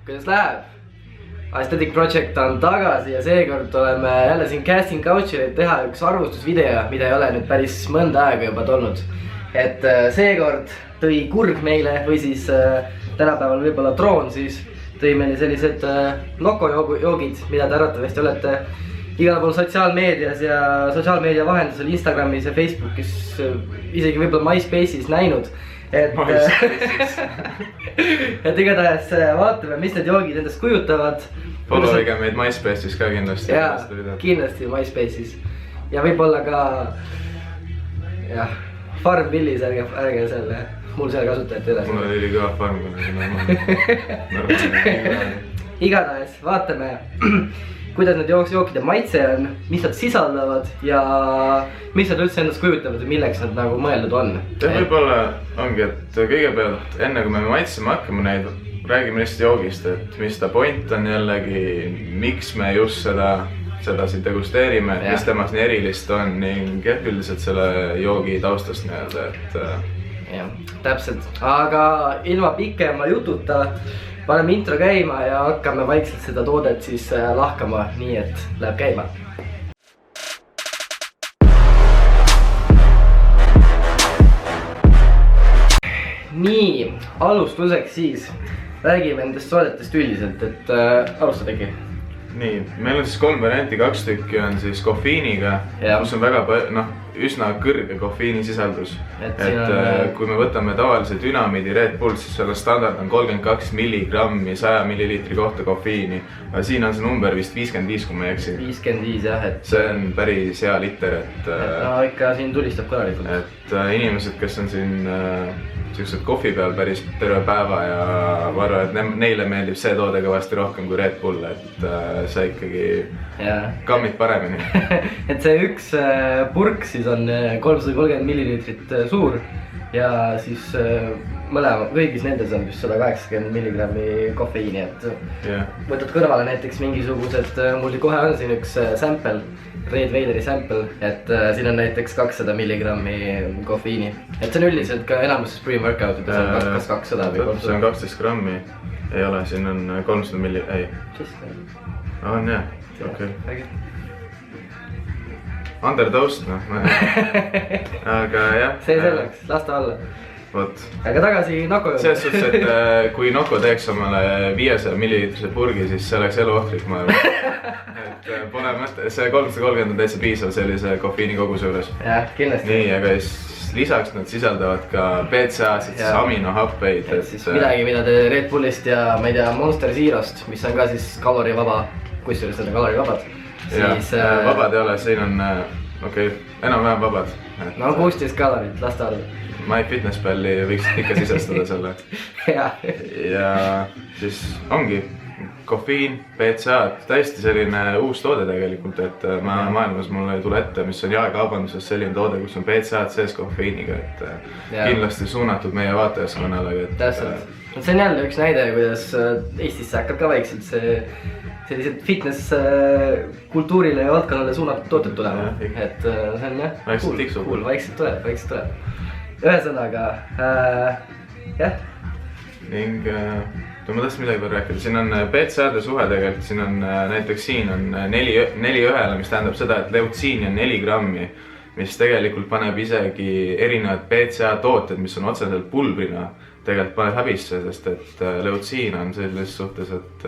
kuidas läheb? Aesthetic Project on tagasi ja seekord oleme jälle siin casting couch'il, et teha üks arvustusvideo, mida ei ole nüüd päris mõnda aega juba tulnud. Et seekord tõi kurg meile või siis tänapäeval võib-olla Troon siis tõi meile sellised nokojoogid, mida te arvatavasti olete igal pool sotsiaalmeedias ja sotsiaalmeedia vahendusel Instagramis ja Facebookis, isegi võib-olla MySpace'is näinud. Et igatahes vaatame, mis need joogid endast kujutavad. Followige meid MySpace'is ka kindlasti. Jaa, kindlasti MySpace'is. Ja võib-olla ka Farmvillis, ärge selle, mul seal kasutajat üles. Mul oli kõva farm, igatahes vaatame, kuidas need jookide maitse on, mis nad sisaldavad ja mis nad üldse endast kujutavad ja milleks nad nagu mõeldud on. Võib-olla ongi, et kõigepealt enne kui me maitsema hakkame neid, räägime lihtsalt joogist, et mis ta point on jällegi, miks me just seda siin degusteerime, mis temast nii erilist on ning üldiselt selle joogi taustast nii-öelda, et... Jah, täpselt, aga ilma pikema jututa paneme intro käima ja hakkame vaikselt seda toodet siis lahkama, nii et läheb käima. Nii, alustuseks siis räägime nendest toodetest üldiselt, et alustadagi. Nii, meil on siis 3 varianti, 2 tükki on siis kofeiiniga, kus on väga üsna kõrge kofeiinisisaldus. Et kui me võtame tavalise Dynamidi Red Bull, siis selle standard on 32 milligrammi 100 milliliitri kohta kofeiini. Aga siin on see number vist 55, kui ma ei eksi. 55 jah, et... See on päris hea liter, et... No ikka siin tulistab korralikult. Et inimesed, kes on siin sellised kohvi peal päris terve päeva ja ma arvan, et neile meeldib see toode kõvasti rohkem kui Red Bull, et see ikkagi kammib paremini. Et see üks purk siis on 330 milliliitrit suur ja siis kõigis nendes on vist 180 milligrammi kofeiini, et võtad kõrvale näiteks mingisugused, mul kohe on siin üks sample, Red Vaderi sample, et siin on näiteks 200 milligrammi kofeiini. Et see on üldiselt ka enamuses pre-workoutides on kas 200 või 300. See on 12 grammi, ei ole, siin on 300 milli, ei. On jah, okei. Underdosed, aga jah. See selleks, las ta olla. Aga tagasi Noko juurde. Selles suhtes, et kui Noko teeks omale 500 milliliitrise purgi, siis see oleks eluohtlik, ma arvan. Et pole mõte, see 330 on täitsa piisav sellise kofeiini koguse juures. Jah, kindlasti. Nii, aga lisaks nad sisaldavad ka BCA-sid, siis aminohappeid. Siis midagi, mida te Red Bullist ja ma ei tea, Monster Zerost, mis on ka siis kalorivaba, kusjuures on kalorivabad. Vabad ei ole, siin on, enam-vähem vabad. No 16 kalorit, las ta olla. MyFitnessPalli võiks ikka sisestada selle. Ja siis ongi kofeiin, BCA, täiesti selline uus toode tegelikult, et maailmas mul ei tule ette, mis on jaekaubanduses selline toode, kus on BCA-d sees kofeiiniga, et kindlasti suunatud meie vaatajaskonnale. Täpselt. See on jälle üks näide, kuidas Eestisse hakkab ka vaikselt sellised fitness kultuurile ja valdkonnale suunatud tooted tulema. Et see on jah, cool, vaikselt tuleb. Ühesõnaga, jah. Ning, ma tahtsin midagi veel rääkida, siin on BCA-de suhe tegelikult, siin on näiteks siin on 4:1, mis tähendab seda, et leutsiini on 4 grammi, mis tegelikult paneb isegi erinevad BCA tooted, mis on otseselt pulbrina, tegelikult paneb häbisse, sest et leutsiin on selles suhtes, et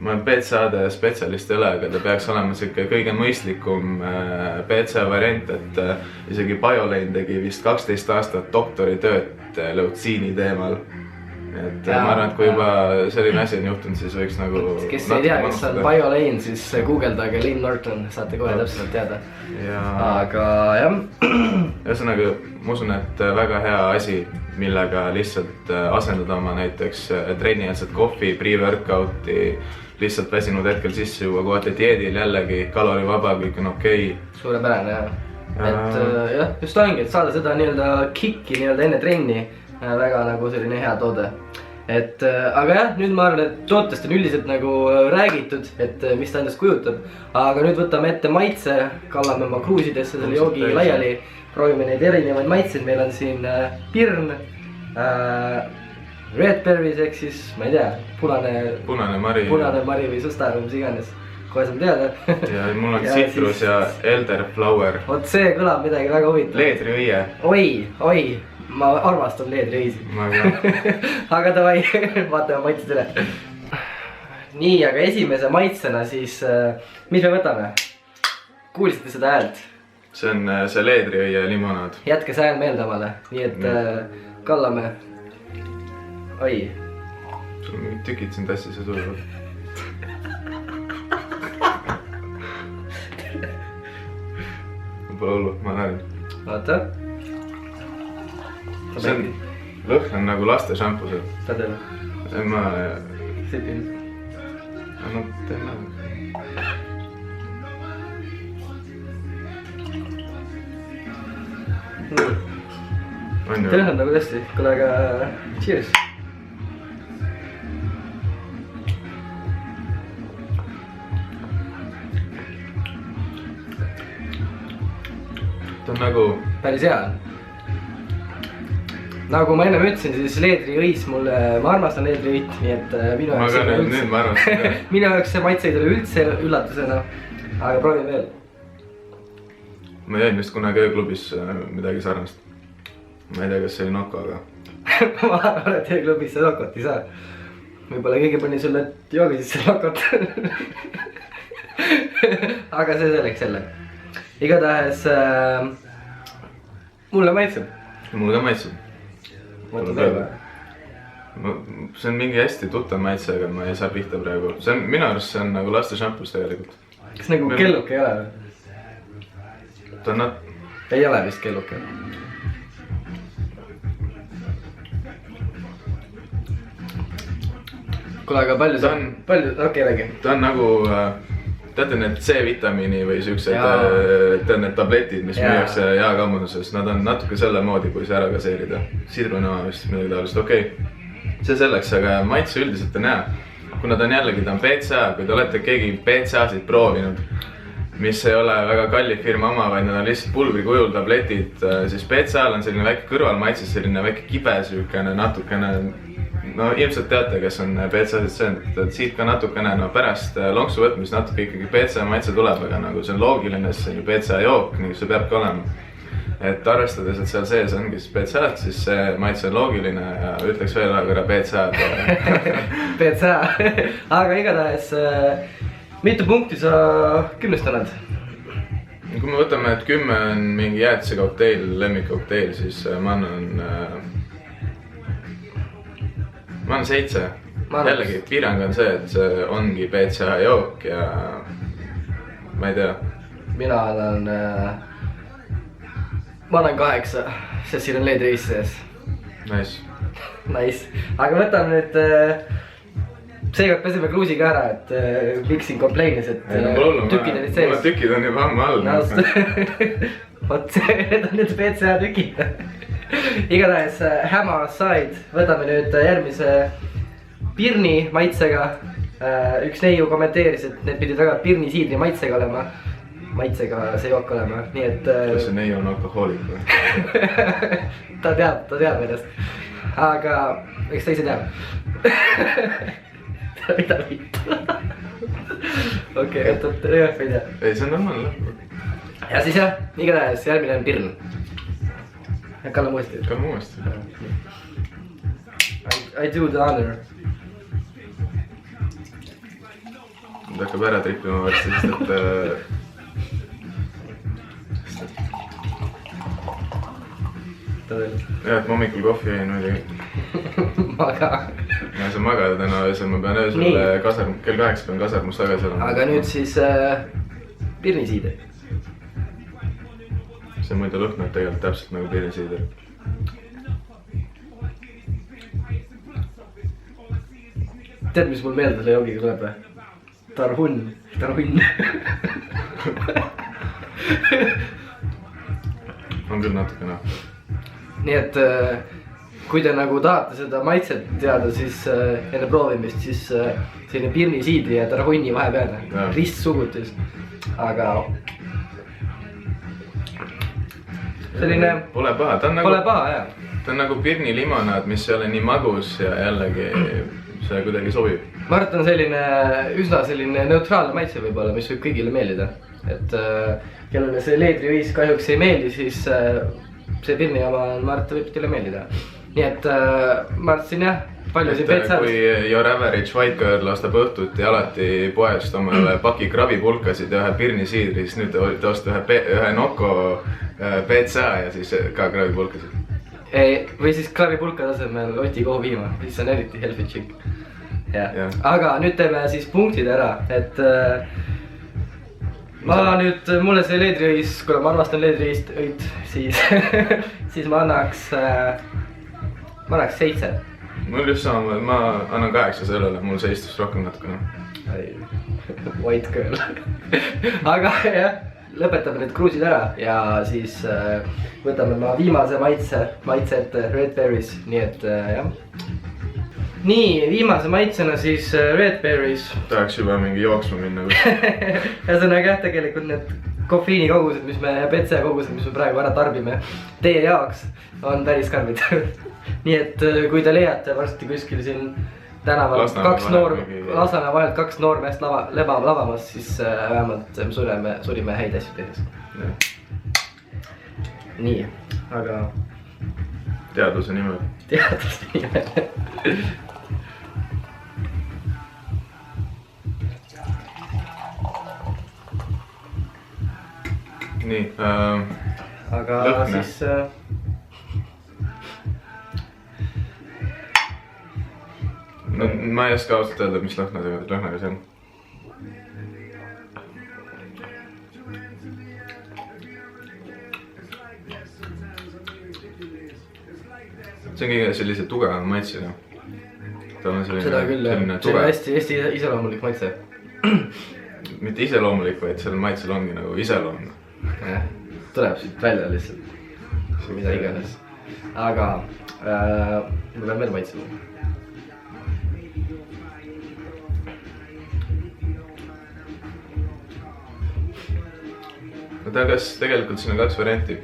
ma BCA-de spetsialist ei ole, aga ta peaks olema kõige mõistlikum BCA variant, et isegi Biolane tegi vist 12 aastat doktoritööd leutsiini teemal. Et ma arvan, et kui juba selline asi on juhtunud, siis võiks nagu... Kes ei tea, kes on Biolane, siis guugeldage Lynn Norton, saate kohe täpselt teada. Aga jah. Ühesõnaga, ma usun, et väga hea asi, millega lihtsalt asendada oma näiteks trennieelset kohvi, pre-workouti, lihtsalt väsinud hetkel sisse juua, kui olete dieedil jällegi kalorivaba, kõik on okei. Suurepärane jah. Et jah, just ongi, et saada seda kicki enne trenni. Väga nagu selline hea toode. Aga jah, nüüd ma arvan, et tootest on üldiselt nagu räägitud, et mis ta endast kujutab. Aga nüüd võtame ette maitse, kallame oma kruusidesse selle joogi laiali. Proovime neid erinevaid maitseid, meil on siin pirn, red berries ehk siis, ma ei tea, punane mari või sustaru, mis iganes. Kohe saab teada. Ja mul on citrus ja elderflower. Vot see kõlab midagi väga huvitav. Leedriõie. Oi, ma armastan leedriõisi. Ma ka. Aga davai, vaatame maitsed üle. Nii, aga esimese maitsena siis, mis me võtame? Kuulsite seda häält? See on see leedriõie limonaad. Jätke see hääl meelde omale, nii et kallame. Oi. Sul on mingid tükid siin tassis ja tulevad. Pole hullu, ma näen. Vaata. See on, lõhn on nagu laste šampused. Pädele. Ma... Sipin. No, teen näha. Tõenäoliselt nagu tõesti, kuule aga cheers. Ta on nagu... Päris hea. Nagu ma ennem ütlesin, siis leedriõis mulle, ma armastan leedriõit, nii et minu jaoks... Ma ka nüüd ma armastan ka. Minu jaoks see maitse ei tule üldse üllatusena, aga proovin veel. Ma jäin vist kunagi ööklubis midagi sarnast. Ma ei tea, kas see oli Noko, aga... Ma arvan, et ööklubis see Nokot ei saa. Võib-olla keegi pani sulle joogi sisse Nokot. Aga see selleks jälle. Igatahes mulle maitseb. Mulle ka maitseb. Mõtled veel või? See on mingi hästi tuttav maitse, aga ma ei saa pihta praegu. See on, minu arust see on nagu laste šampus tegelikult. Kas nagu kelluke ei ole või? Ta on ei ole vist kelluke. Kuule, aga palju see on? Okei, räägi. Ta on nagu, teate need C-vitamiini või siuksed, tead need tabletid, mis müüakse jaekammunduses. Nad on natuke selle moodi, kui see ära gaseerida. Sidrunaa vist midagi taolist, okei. See selleks, aga maitse üldiselt ei näe. Kuna ta on jällegi, ta on PCA, kui te olete keegi PCA-sid proovinud, mis ei ole väga kalli firma oma, vaid nad on lihtsalt pulbri kujul tabletid, siis PCA-l on selline väike kõrvalmaitses, selline väike kibe süükene, natukene, no ilmselt teate, kes on PCA-sid söönud, et siit ka natukene, no pärast lonksu võtmist natuke ikkagi PCA maitse tuleb, aga nagu see on loogiline, see on ju PCA jook, nii see peabki olema. Et arvestades, et seal sees ongi siis PCA-d, siis see maitse on loogiline ja ütleks veel korra PCA-d. PCA, aga igatahes mitu punkti sa 10 annad? Kui me võtame, et 10 on mingi jäätise kokteil, lemmikkokteil, siis ma annan 7. Jällegi, piirang on see, et see ongi PCA jook ja ma ei tea. Mina annan 8, sest siin on leedriõis sees. Nice. Nice. Aga võtame nüüd, seekord pesime kruusiga ära, et Big siin complainis, et tükid olid sees. Mulle tükid on juba ammu all. Vot need on nüüd PCA tükid. Igatahes Hammer Side, võtame nüüd järgmise pirni maitsega. Üks neiu kommenteeris, et need pidid väga pirni siidri maitsega olema. Maitsega see jook olema, nii et... Kas see neiu on alkohoolik või? Ta teab ennast. Aga eks ta ise teab. Mida viitu? Okei, võtad rööf, ei tea. Ei, see on normaalne. Ja siis jah, igatahes järgmine on pirn. Kallame uuesti. Kallame uuesti. I do the honor. Ta hakkab ära trippima varsti, sest et... jah, et ma hommikul kohvi jäin muidugi. Maga. Ja see magada täna öösel, ma pean öösel kell 8 pean kasarmus tagasi olema. Aga nüüd siis pirnisiider. See muidu lõhnab tegelikult täpselt nagu pirnisiider. Tead, mis mul meelde selle joogiga tuleb või? Tarhunn. On küll natukene. Nii et kui te nagu tahate seda maitset teada, siis enne proovimist, siis selline pirnisiidri ja tarhunni vahepealne. Ristsugutis. Aga selline... Pole paha, ta on nagu... Pole paha, jah. Ta ta on nagu pirni limonaad, mis ei ole nii magus ja jällegi see kuidagi sobib. ma arvan, et on selline üsna selline neutraalne maitse võib-olla, mis võib kõigile meeldida. Et kellele see leedriõis kahjuks ei meeldi, siis see pirni oma, ma arvan, et võib teile meeldida. Nii et ma arvasin jah, palju siin peetsa. Kui your average white girl ostab õhtuti alati poest omale paki krabipulkasid ja ühe pirnisiidri, siis nüüd te ostate ühe Noko peetsa ja siis ka krabipulkasid. Või siis krabipulka tasemel Oti kohupiima, siis on eriti healthy chick. Aga nüüd teeme siis punktid ära, et mulle see leedriõis, kuna ma armastan leedriõist õit, siis ma annaks 7. Mul just sama, ma annan 8 sellele, mul see istus rohkem natukene. White girl. Aga jah, lõpetame need kruusid ära ja siis võtame ma viimase maitse ette Red Berries, nii et jah. Nii, viimase maitsena siis Red Berries. Tahaks juba mingi jooksma minna. Ühesõnaga jah, tegelikult need kofeiini kogused, PC kogused, mis me praegu ära tarbime teie jaoks, on päris karmid. Nii et kui te leiate varsti kuskil siin tänaval Lasnamäe vahelt 2 noormeest lavamas, siis vähemalt surime häid asju tehes. Nii, aga... Teaduse nimel. Nii, aga lõhne. Siis... ma ei oska ausalt öelda, mis lõhnaga see on. See on kõige sellise tugeva maitsega. Seda küll, see on hästi iseloomulik maitse. Mitte iseloomulik, vaid sellel maitsel ongi nagu iseloomne. Tuleb siit välja lihtsalt, mida iganes. Aga ma pean veel maitsema. Ta kas tegelikult siin on 2 varianti.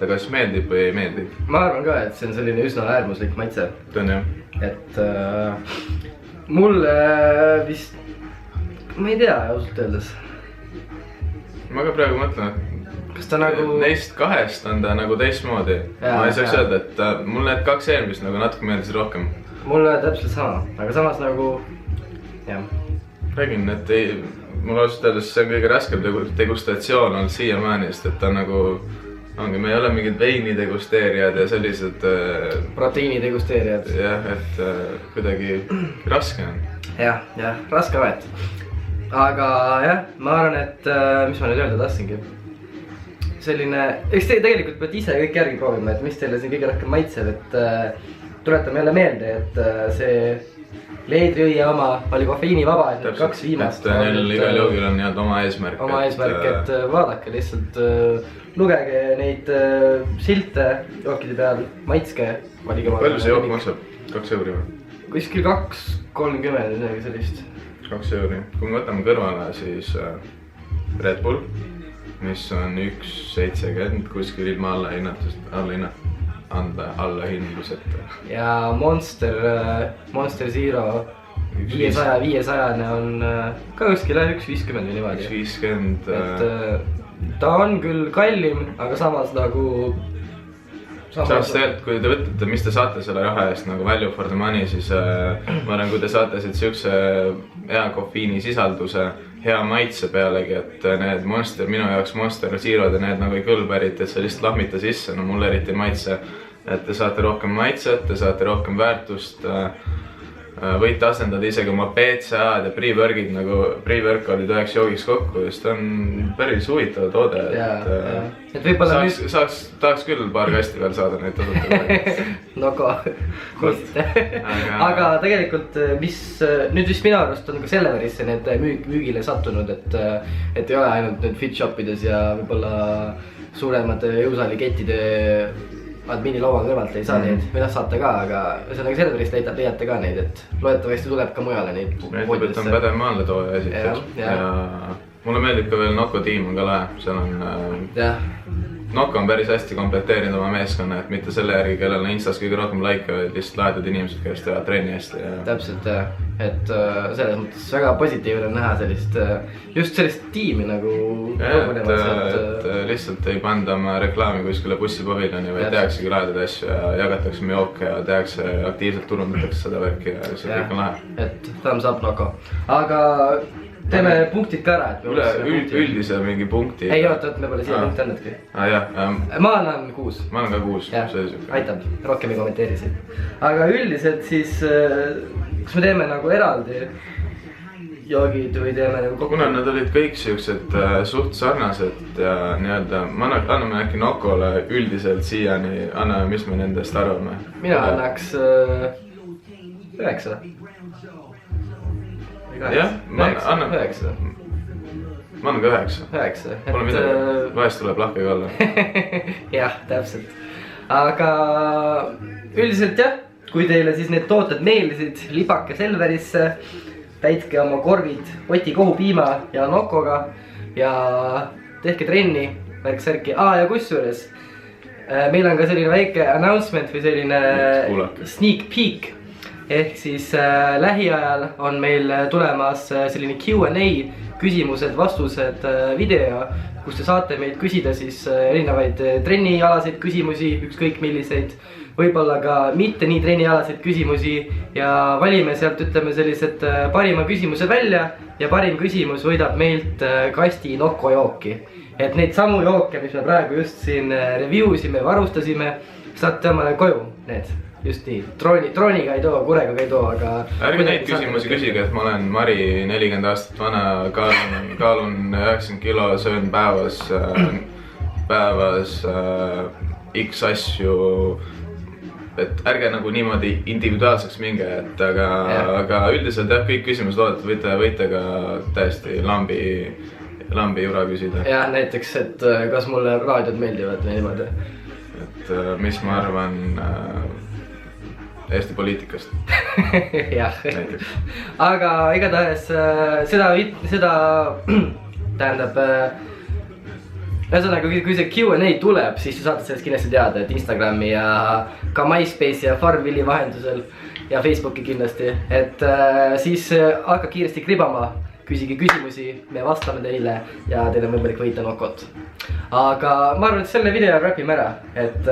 Ta kas meeldib või ei meeldib. Ma arvan ka, et see on selline üsna äärmuslik maitse. Ta on jah. Et mulle vist, ma ei tea ausalt öeldes. Ma ka praegu mõtlen, et kas ta nagu... neist 2 on ta nagu teistmoodi. Ma ei saaks öelda, et mul need 2 eelmist nagu natuke meeldis rohkem. Mulle täpselt sama, aga samas nagu, jah. Räägin, et ei... Mul ausalt öeldes see on kõige raskem degustatsioon olnud siiamaani, sest et ta nagu ongi, me ei ole mingid veini degusteerijad ja sellised... Proteiini degusteerijad. Jah, et kuidagi raske on. Jah, raske amet. Aga jah, ma arvan, et mis ma nüüd öelda tahtsingi. Selline, eks te tegelikult peate ise kõik järgi proovima, et mis teile siin kõige rohkem maitseb, et tuletame jälle meelde, et see... leedriõie oma oli kofeiinivaba, et need 2 viimast. Neil igal joogil on nii-öelda oma eesmärk. Oma eesmärk, et vaadake lihtsalt, lugege neid silte jookide peal, maitske. Palju see jook maksab? 2 euri või? Kuskil 2.30 midagi sellist. 2 euri. Kui me võtame kõrvale, siis Red Bull, mis on 1.70 kuskil ilma allahindluseta. Ja Monster Zero 500 on ka kuskil 1.50 või niimoodi. 1.50. Ta on küll kallim, aga samas nagu... Samas tegelikult, kui te võtate, mis te saate selle raha eest nagu value for the money, siis ma arvan, kui te saate siit siukse hea kofeiini sisalduse, hea maitse pealegi, et need minu jaoks Monster Zero'd ja need nagu ei kõlba eriti, et sa lihtsalt lahmita sisse, no mulle eriti maitse, et te saate rohkem maitset, te saate rohkem väärtust, võite asendada isegi oma PCA-d ja pre-work'id nagu pre-work'id üheks joogiks kokku, sest on päris huvitav toode. Tahaks küll paar kasti veel saada neid tasuta. Noko, kuulsite. Aga tegelikult, mis nüüd vist minu arust on ka Selverisse need müügile sattunud, et ei ole ainult nüüd fit shopides ja võib-olla suuremad jõusaalikettide admini laua kõrvalt ei saa neid, või saate ka, aga ühesõnaga Selverist leiate ka neid, et loodetavasti tuleb ka mujale neid poodidesse. Näitab, et on pädev maale tooja esiteks ja mulle meeldib ka veel Noko tiim on ka lahe, seal on Nokko on päris hästi komplekteerinud oma meeskonna, et mitte selle järgi, kellel on Instas kõige rohkem like, vaid lihtsalt lahedad inimesed, kes teevad trenni hästi ja... Täpselt jah, et selles mõttes väga positiivne näha sellist, just sellist tiimi nagu et lihtsalt ei panda oma reklaami kuskile bussipaviljoni, vaid tehaksegi lahedaid asju ja jagatakse oma jooke ja tehakse aktiivselt turundatakse seda värki ja see kõik on lahe. Et thumbs up Nokko, aga teeme punktid ka ära, et üldise mingi punkti. Ei oota, me pole siia punkti annetki. Ma annan 6. Ma annan ka 6. Aitab, rohkem ei kommenteeri siin. Aga üldiselt siis, kas me teeme nagu eraldi joogid või teeme nagu kokku? Kuna nad olid kõik siuksed suht sarnased ja nii-öelda, anname äkki Nokole üldiselt siiani, anname, mis me nendest arvame? Mina annaks 9. Jah, ma annan 9. Ma annan ka 9. 9. Pole midagi, vahest tuleb lahke ka olla. Jah, täpselt. Aga üldiselt jah, kui teile siis need tooted meeldisid, libake Selverisse, täitke oma korvid Oti kohupiima ja Nokoga ja tehke trenni, värk-särki. Ja kusjuures meil on ka selline väike announcement või selline sneak peek. Ehk siis lähiajal on meil tulemas selline Q&A küsimused-vastused video, kus te saate meilt küsida siis erinevaid trennialaseid küsimusi, ükskõik milliseid, võib-olla ka mitte nii trennialaseid küsimusi ja valime sealt, ütleme, sellised parima küsimuse välja ja parim küsimus võidab meilt kasti Nokko jooki. Et neid samu jooke, mis me praegu just siin review sime, varustasime, saate omale koju need. Just nii, trooniga ei too, kurega ei too, aga... Ärge neid küsimusi küsige, et ma olen Mari 40 aastat vana, kaalun 90 kilo, söön päevas X asju, et ärge nagu niimoodi individuaalseks minge, et aga üldiselt jah, kõik küsimused loodad, võite ka täiesti lambi jura küsida. Jah, näiteks, et kas mulle raadiod meeldivad või niimoodi. Et mis ma arvan... Eesti poliitikast. Jah, aga igatahes seda tähendab, ühesõnaga, kui see Q&A tuleb, siis te saate sellest kindlasti teada, et Instagrami ja ka MySpace ja Farmvilli vahendusel ja Facebooki kindlasti, et siis hakka kiiresti kribama, küsige küsimusi, me vastame teile ja teil on võimalik võita Nokot. Aga ma arvan, et selle video räpime ära, et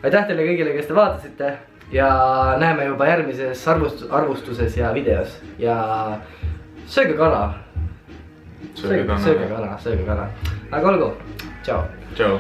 aitäh teile kõigile, kes te vaatasite ja näeme juba järgmises arvustuses ja videos ja sööge kala. Sööge kala. Aga olgu, tšau. Tšau.